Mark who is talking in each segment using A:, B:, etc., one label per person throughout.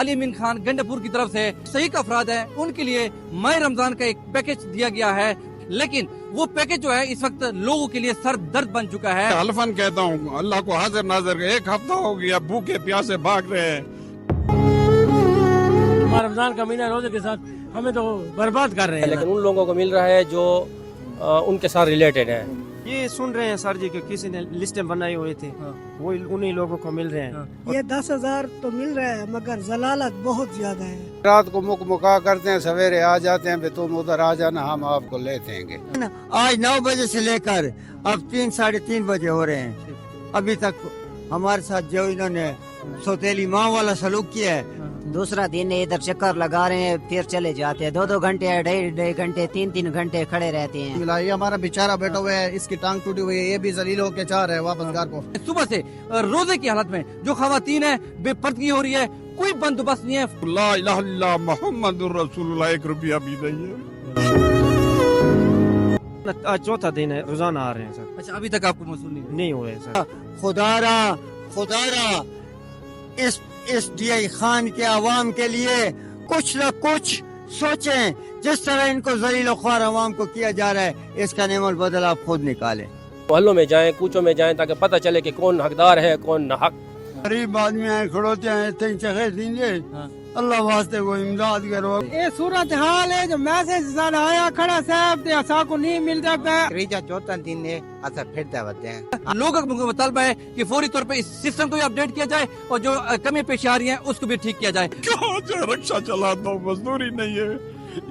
A: अली अमीन खान गंडापुर की तरफ से सही का अफराद है उनके लिए माह रमजान का एक पैकेज दिया गया है, लेकिन वो पैकेज जो है इस वक्त लोगों के लिए सर दर्द बन चुका है।
B: हल्फन कहता हूँ अल्लाह को हाजिर नाजिर, एक हफ्ता हो गया भूखे प्यासे भाग रहे हैं।
C: रमजान का महीना रोजे के साथ हमें तो बर्बाद कर रहे हैं,
D: लेकिन उन लोगों को मिल रहा है जो उनके साथ रिलेटेड है।
C: ये सुन रहे हैं सर जी कि किसी ने लिस्टें बनाई हुई थी, वो उन्हीं लोगों को मिल रहे हैं।
E: ये 10,000 तो मिल रहा है मगर जलालत बहुत ज्यादा है।
F: रात को मुका करते हैं, सवेरे आ जाते हैं, तुम उधर आ जाना हम आपको ले देंगे।
G: आज 9 बजे से लेकर अब 3 साढ़े 3 बजे हो रहे हैं, अभी तक हमारे साथ जो इन्होंने सौतेली माँ वाला सलूक किया है।
H: दूसरा दिन इधर चक्कर लगा रहे हैं, फिर चले जाते हैं। 2-2 घंटे, 2.5 घंटे, 3-3 घंटे खड़े रहते हैं।
I: ये हमारा बेचारा बैठा हुआ है, इसकी टांग टूटी हुई है, ये भी जलील होके चाह रहे हैं वापस घर को।
A: सुबह से रोजे की हालत में जो खवातीन है बेपर्दगी हो रही है, कोई बंदोबस्त नहीं है।
B: ला इलाहा इल्लल्लाह मुहम्मदुर रसूलुल्लाह, 1 रुपया भी नहीं है।
C: आज चौथा दिन है, रोजाना आ रहे हैं सर।
A: अच्छा, अभी तक आपको मौसूल
C: नहीं हो रहे सर।
G: खुदारा इस DI खान के अवाम के लिए कुछ न कुछ सोचें। जिस तरह इनको जलील ख्वार अवाम को किया जा रहा है, इसका नेमल बदल आप खुद निकालें।
D: मोहल्लों में जाएं, कूचों में जाएं, ताकि पता चले कि कौन हकदार है कौन नाहक।
G: गरीब आदमी आए खड़ोते हैं, तीन चखे दीजिए, अल्लाह वास्ते को इमदाद करो।
E: ये सूरत हाल है जो मैसेज आया खड़ा साहब ते असा को नहीं मिलता पे।
I: त्रीजा चौथा दिन है असा फिरता होते हैं।
A: लोगों का मुतालबा है कि फौरी तौर पे इस सिस्टम को भी अपडेट किया जाए और जो कमी पेश आ रही है उसको भी ठीक किया जाए।
B: कहाँ से रक्षा चलाता हूँ, मजदूरी नहीं है,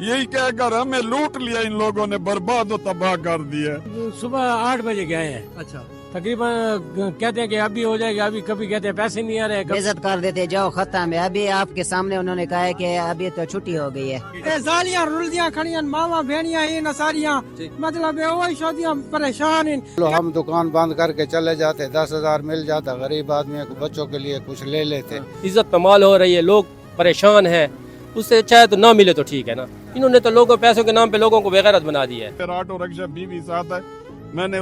B: यही कहकर हमें लूट लिया इन लोगों ने, बर्बाद और तबाह कर दिया।
C: सुबह 8 बजे गए हैं,
A: अच्छा,
C: तकरीबन कहते हैं कि अभी हो जाएगा, अभी कभी कहते हैं पैसे नहीं आ रहे।
H: बेइज्जत कर देते, जाओ खत्म है। अभी आपके सामने उन्होंने कहा है कि अभी तो छुट्टी हो गई है।
E: ये जालियां रुलदियां खड़ियां, मामा भेड़ियां ये नसारियां, मतलब वही शादियां परेशान हैं।
F: हम दुकान बंद करके चले जाते, 10,000 मिल जाता, गरीब आदमी को बच्चों के लिए कुछ ले लेते।
D: इज्जत पमाल हो रही है, लोग परेशान हैं, उससे चाहे तो ना मिले तो ठीक है ना। इन्होंने तो लोगों पैसों के नाम पे लोगों को बेगैरत बना दिया है।
B: मेरा ऑटो रिक्शा बीवी साथ है, मैंने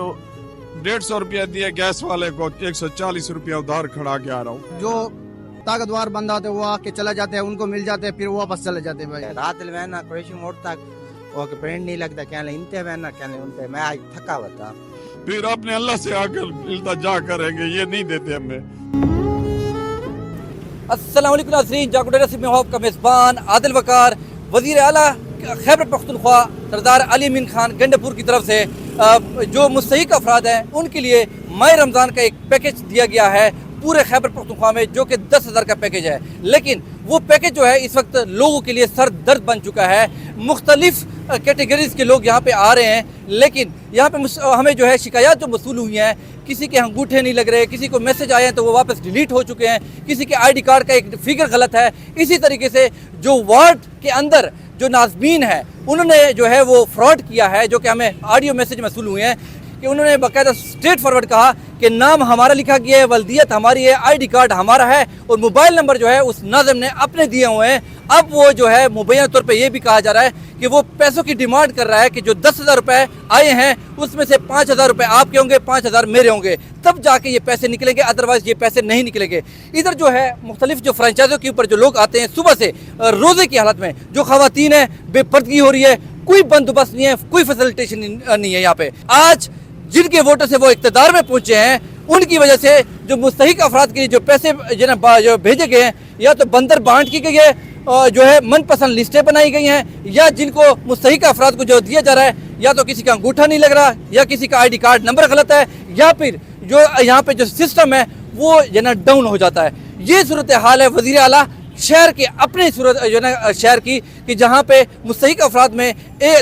B: 150 रुपया दिया गैस वाले को, 140 रुपया उधार खड़ा के आ रहा हूँ।
I: जो ताकतवर बंदा होते हैं वो आके चले जाते हैं, उनको मिल जाते हैं, फिर वो वापस चले जाते हैं। भाई
G: रात में ना कोई मोड़ तक वो फ्रेंड नहीं लगता, क्या इनते में ना क्या उनते, मैं आज थका हुआ था।
B: फिर अपने अल्लाह से आकर इल्तिजा करेंगे, ये नहीं देते हमें।
A: अस्सलाम वालेकुम नाज़रीन, जागो डेरा से मैं हूं आपका मेज़बान आदिल वकार। वज़ीर आला खैबर पख्तूनख्वा सरदार अली अमीन खान गंडापुर की तरफ से जो मुस्तहिक अफराद हैं उनके लिए माह रमज़ान का एक पैकेज दिया गया है पूरे खैबर पख्तूनख्वा में, जो कि 10,000 का पैकेज है। लेकिन वो पैकेज जो है इस वक्त लोगों के लिए सर दर्द बन चुका है। मुख्तलिफ कैटेगरीज के लोग यहाँ पे आ रहे हैं, लेकिन यहाँ पे हमें जो है शिकायत जो मसूल हुई हैं, किसी के अंगूठे नहीं लग रहे, किसी को मैसेज आए हैं तो वो वापस डिलीट हो चुके हैं, किसी के ID कार्ड का एक फिगर गलत है। इसी तरीके से जो वार्ड के अंदर जो नाज़मीन है उन्होंने जो है वो फ्रॉड किया है, जो कि हमें ऑडियो मैसेज मसूल हुए हैं कि उन्होंने बाकायदा स्ट्रेट फॉरवर्ड कहा कि नाम हमारा लिखा गया है, वल्दियत हमारी है, ID कार्ड हमारा है और मोबाइल नंबर जो है उस नाज़िम ने अपने दिए हुए हैं। अब वो जो है मुबैना तौर पे ये भी कहा जा रहा है कि वो पैसों की डिमांड कर रहा है कि जो 10,000 रुपये आए हैं उसमें से 5,000 रुपये आपके होंगे, 5,000 मेरे होंगे, तब जाके ये पैसे निकलेंगे, अदरवाइज ये पैसे नहीं निकलेंगे। इधर जो है मुख्तलिफ जो फ्रेंचाइजों के ऊपर जो लोग आते हैं सुबह से रोज़े की हालत में, जो खवातीन है बेपर्दगी हो रही है, कोई बंदोबस्त नहीं है, कोई फैसिलिटेशन नहीं है। यहाँ पे आज जिनके वोटों से वो इक़्तिदार में पहुँचे हैं, उनकी वजह से जो मुस्तहिक अफराद के लिए जो पैसे जो भेजे गए हैं, या तो बंदर बांट की गई है, जो है मनपसंद लिस्टें बनाई गई हैं, या जिनको मुस्तहिक अफराद को जो दिया जा रहा है या तो किसी का अंगूठा नहीं लग रहा, या किसी का ID कार्ड नंबर गलत है, या फिर जो यहाँ पे जो सिस्टम है वो जो ना डाउन हो जाता है। ये सूरत हाल है वज़ीर आला शहर के अपने सूरत जो ना शहर की, कि जहाँ पे मुस्तहिक अफराद में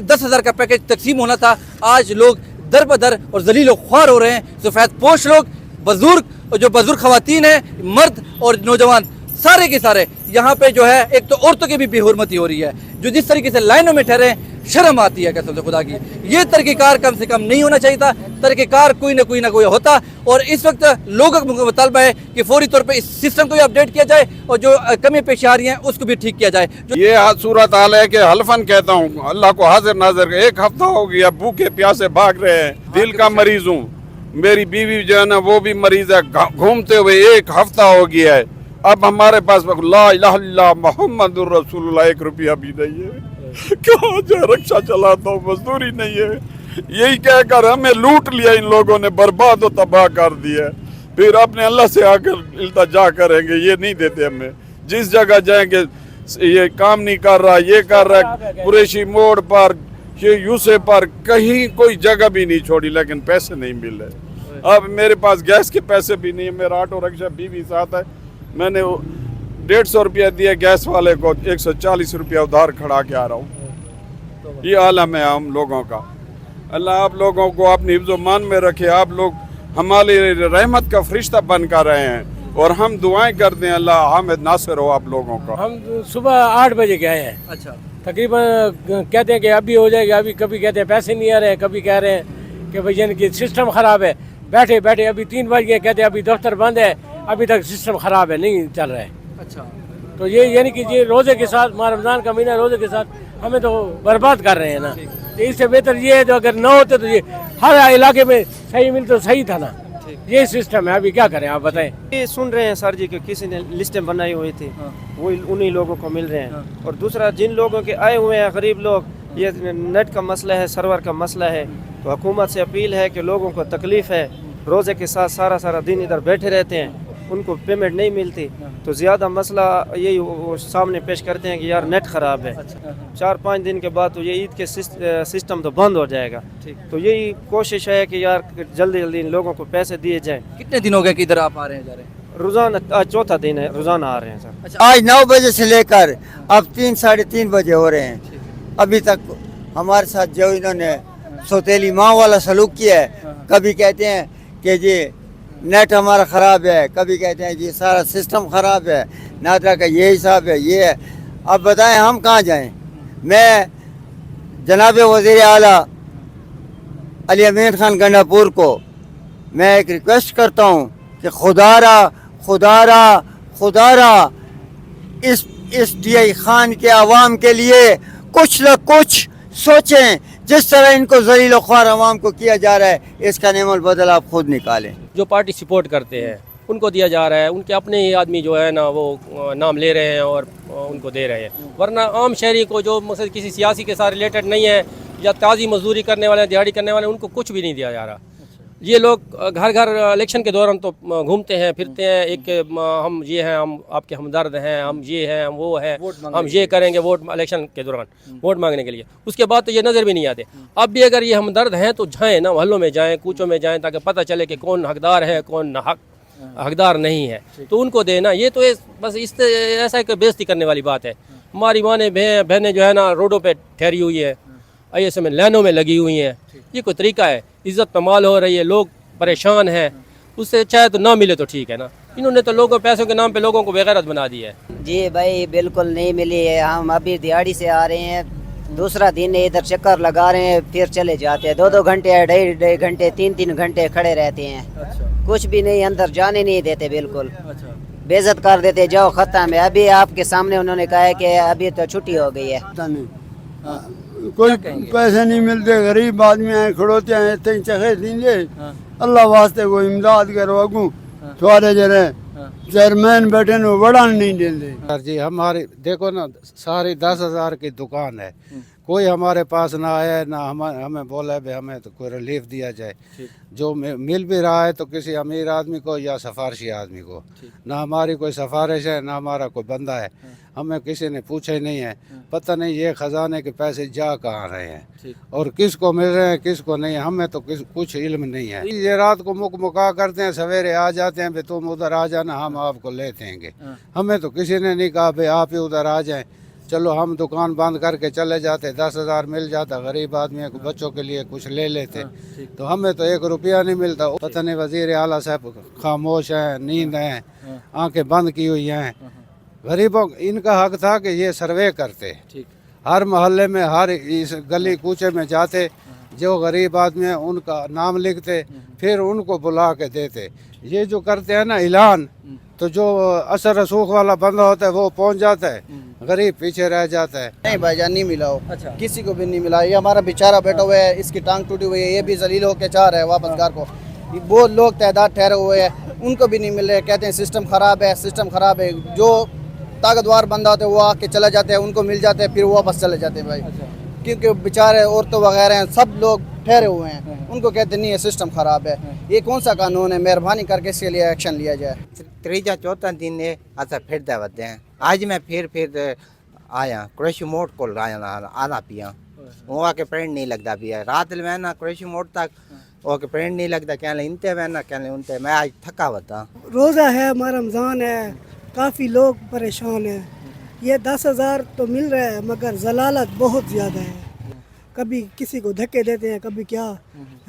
A: 10,000 का पैकेज तकसीम होना था, आज लोग दर बदर और जलील ख्वार हो रहे हैं। सफ़ेद पोश लोग, बुजुर्ग, जो बुजुर्ग खवातीन हैं, मर्द और नौजवान, सारे के सारे यहाँ पे जो है, एक तो औरतों की भी बेहुरमती हो रही है, जो जिस तरीके से लाइनों में ठहरे, शर्म आती है कसम से खुदा की। ये तरीक़ेकार कम से कम नहीं होना चाहिए था, तरीक़ेकार कोई ना कोई होता। और इस वक्त लोगों का मुतालबा है कि फौरी तौर पे इस सिस्टम को भी अपडेट किया जाए और जो कमी पेश आ रही हैं उसको भी ठीक किया जाए।
B: ये सूरत हाल है कि हल्फन कहता हूँ अल्लाह को हाजिर नाजिर, 1 हफ्ता हो गया भूखे प्यासे भाग रहे हैं। दिल का मरीज हूँ, मेरी बीवी जो है ना वो भी मरीज है, घूमते हुए 1 हफ्ता हो गया है। अब हमारे पास ला इलाहा इल्लल्लाह मुहम्मदुर रसूलुल्लाह 1 रुपया भी नहीं है। कहाँ जाए, रिक्शा चलाता हूँ, मजदूरी नहीं है। यही कहकर हमें लूट लिया इन लोगों ने, बर्बाद और तबाह कर दिया। फिर अपने अल्लाह से आकर इल्तिजा करेंगे, ये नहीं देते हमें। जिस जगह जाएंगे ये काम नहीं कर रहा, ये कर रहा है, कुरैशी मोड़ पर, ये यूसे पर, कहीं कोई जगह भी नहीं छोड़ी, लेकिन पैसे नहीं मिल रहे। अब मेरे पास गैस के पैसे भी नहीं है, मेरा ऑटो रिक्शा बीवी साथ है, मैंने 150 रुपया दिया गैस वाले को, 140 रुपया उधार खड़ा के आ रहा हूँ। ये आलम है हम लोगों का। अल्लाह आप लोगों को अपनी हिफ्ज़ मान में रखे। आप लोग हमारे रहमत का फरिश्ता बन कर रहे हैं और हम दुआएं करते हैं, अल्लाह हामिद नासिर हो आप लोगों का।
J: हम सुबह 8 बजे गए हैं,
A: अच्छा,
J: तकरीबन कहते हैं कि अभी हो जाएगा, अभी कभी कहते हैं पैसे नहीं आ रहे हैं, कभी कह रहे हैं कि भाई यानी कि सिस्टम ख़राब है। बैठे बैठे अभी 3 बज गए, कहते हैं अभी दफ्तर बंद है, अभी तक सिस्टम ख़राब है, नहीं चल रहा है।
A: अच्छा,
J: तो ये यानी कि ये रोज़े के साथ, रमज़ान का महीना रोज़े के साथ हमें तो बर्बाद कर रहे हैं ना। तो इससे बेहतर ये है जो अगर ना होते तो ये हर इलाके में सही मिल तो सही था ना। ये सिस्टम है, अभी क्या करें आप बताएं।
C: ये सुन रहे हैं सर जी कि किसी ने लिस्टें बनाई हुई थी, वो उन्हीं लोगों को मिल रहे हैं। और दूसरा, जिन लोगों के आए हुए हैं गरीब लोग, ये नेट का मसला है, सर्वर का मसला है, तो हुकूमत से अपील है कि लोगों को तकलीफ़ है, रोज़े के साथ सारा दिन इधर बैठे रहते हैं, उनको पेमेंट नहीं मिलती, तो ज़्यादा मसला यही वो सामने पेश करते हैं कि यार नेट ख़राब है। 4-5 दिन के बाद तो ये ईद के सिस्टम तो बंद हो जाएगा। तो यही कोशिश है कि यार जल्दी जल्दी इन लोगों को पैसे दिए जाएं।
A: कितने दिन हो गए कि इधर आप आ रहे हैं, जा रहे हैं?
C: रोज़ाना आज चौथा दिन है, रोज़ाना आ रहे हैं सर।
A: अच्छा,
G: आज 9 बजे से लेकर अब 3-3:30 बजे हो रहे हैं। अभी तक हमारे साथ जो इन्होंने सौतेली माँ वाला सलूक किया है, कभी कहते हैं कि जी नेट हमारा ख़राब है, कभी कहते हैं जी सारा सिस्टम ख़राब है, नादरा का ये हिसाब है, ये है। अब बताएं हम कहाँ जाएं। मैं जनाब वज़ीर आला अली अमीन खान गंडापुर को मैं एक रिक्वेस्ट करता हूँ कि खुदारा इस DI खान के आवाम के लिए कुछ न कुछ सोचें। जिस तरह इनको ज़लील ख्वार आवाम को किया जा रहा है, इसका नेमल बदल आप खुद निकालें।
D: जो पार्टी सपोर्ट करते हैं उनको दिया जा रहा है, उनके अपने ही आदमी जो है ना वो नाम ले रहे हैं और उनको दे रहे हैं, वरना आम शहरी को जो मतलब किसी सियासी के साथ रिलेटेड नहीं है या ताज़ी मजदूरी करने वाले, दिहाड़ी करने वाले, उनको कुछ भी नहीं दिया जा रहा। ये लोग घर घर इलेक्शन के दौरान तो घूमते हैं फिरते हैं, एक हम ये हैं, हम आपके हमदर्द हैं, हम ये हैं, हम वो हैं, हम ये करेंगे वोट इलेक्शन के दौरान वोट मांगने के लिए। उसके बाद तो ये नज़र भी नहीं आते। अब भी अगर ये हमदर्द हैं तो जाएँ ना, महलों में जाएँ, कूचों में जाएँ, ताकि पता चले कि कौन हकदार है, कौन हकदार नहीं है, तो उनको देना। ये तो बस इस ऐसा एक बेइज्जती करने वाली बात है। हमारी माने बहनें जो है ना रोडों पे ठहरी हुई है, ऐसे में लाइनों में लगी हुई हैं। ये कोई तरीका है? इज़्ज़त पमाल हो रही है, लोग परेशान हैं, उससे चाहे तो ना मिले तो ठीक है ना। इन्होंने तो लोगों पैसों के नाम पे लोगों को बेगैरत बना दिया है।
H: जी भाई बिल्कुल नहीं मिली है। हम अभी दिहाड़ी से आ रहे हैं, दूसरा दिन है, इधर चक्कर लगा रहे हैं, फिर चले जाते हैं। 2-2 घंटे, 2.5 घंटे, 3-3 घंटे खड़े रहते हैं। कुछ भी नहीं, अंदर जाने नहीं देते, बिल्कुल बेइज्जत कर देते। जाओ खत्म है। अभी आपके सामने उन्होंने कहा है कि अभी तो छुट्टी हो गई है।
K: कोई पैसे नहीं मिलते, गरीब आदमी हैं, खड़ोते हैं, इतने चखे दीजिए। अल्लाह वास्ते कोई इमदाद करो। अगू थोड़े जरे चेयरमैन बैठे न बड़ा नहीं देते।
F: सर जी हमारी देखो ना, सारी 10,000 की दुकान है, कोई हमारे पास ना आया है, ना हमें बोला है हमें तो कोई रिलीफ दिया जाए। जो मिल भी रहा है तो किसी अमीर आदमी को या सफारशी आदमी को। ना हमारी कोई सफारिश है, ना हमारा कोई बंदा है, हमें किसी ने पूछा ही नहीं है। पता नहीं ये खजाने के पैसे जा कहाँ रहे हैं और किसको मिल रहे हैं किसको नहीं, हमें तो कुछ इल्म नहीं है। ये रात को मुका करते हैं, सवेरे आ जाते हैं, तुम उधर आ जाना, हम आपको ले देंगे। हमें तो किसी ने नहीं कहा भाई आप ही उधर आ जाएं। चलो हम दुकान बंद करके चले जाते, 10,000 मिल जाता, गरीब आदमी को बच्चों के लिए कुछ ले लेते, तो हमें तो 1 रुपया नहीं मिलता। पता नहीं वजीर आला साहब खामोश हैं, नींद हैं, आंखें बंद की हुई हैं। गरीबों इनका हक था कि ये सर्वे करते, हर मोहल्ले में, हर इस गली कूचे में जाते, जो गरीब आदमी हैं उनका नाम लिखते, फिर उनको बुला के देते। ये जो करते हैं ना ऐलान, तो जो असर रसूख वाला बंदा होता है वो पहुंच जाता है, गरीब पीछे रह जाता है।
I: नहीं भाईजान नहीं मिला हो। अच्छा। किसी को भी नहीं मिला। ये हमारा बेचारा बैठा हुआ है, इसकी टांग टूटी हुई है, ये भी जलील होके चाह रहा है वापस घर को। बहुत लोग तादाद ठहरे हुए हैं, उनको भी नहीं मिल रहे, कहते हैं सिस्टम ख़राब है, सिस्टम ख़राब है। जो ताकतवर बंदा होते हैं वो आके चले जाते हैं, उनको मिल जाते हैं, फिर वो वापस चले जाते हैं भाई। क्योंकि बेचारे औरतों वगैरह हैं, सब लोग ठहरे हुए हैं, उनको कहते नहीं है सिस्टम ख़राब है। ये कौन सा कानून है? मेहरबानी करके इसके लिए एक्शन लिया जाए।
L: त्रीजा चौथा दिन है असा फिर वधे हैं। आज मैं फिर आया कुरैशी मोड़ को आना पिया, वो आके प्रेंट नहीं लगता पिया। रात में ना कुरैशी मोड़ तक वो के प्रेंट नहीं लगता, क्या इनते मैं ना क्या उनते। मैं आज थका हुआ।
E: रोज़ा है, हमारा रमज़ान है, काफ़ी लोग परेशान हैं। ये 10,000 तो मिल रहा है मगर जलालत बहुत ज़्यादा है, कभी किसी को धक्के देते हैं, कभी क्या।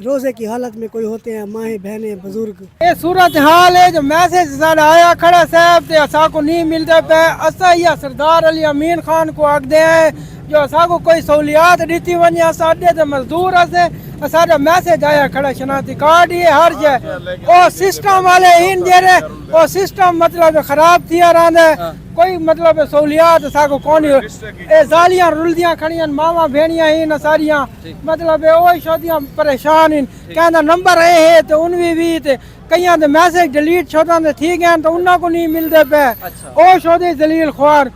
E: रोज़े की हालत में कोई होते हैं माएँ बहनें बुजुर्ग। ये सूरत हाल है जो मैसेज आया खड़ा साहब ते असा को नहीं मिलते पे। असा या सरदार अली अमीन खान को आखते हैं जो असा को कोई सहूलियात दी वने, असा अड्डे ते मजदूर असे असारा मैसेज आया खड़ा शनाख्ती कार्ड ये हर जगह। और सिस्टम वाले इन जेरे और सिस्टम मतलब खराब थिया रहंदे, कोई मतलब सहूलियात असा को कोनी। ए जालियां रुलदियां खड़ियां मावा भेणियां इन असारियां मतलब ओ शोदियां परेशान इन। कहंदा नंबर है तो उनवी भी ते कईयां दे मैसेज डिलीट छोड़ां दे ठीक हैं तो उन्हां को नहीं मिलदे पे। ओ शोदे जलील ख्वार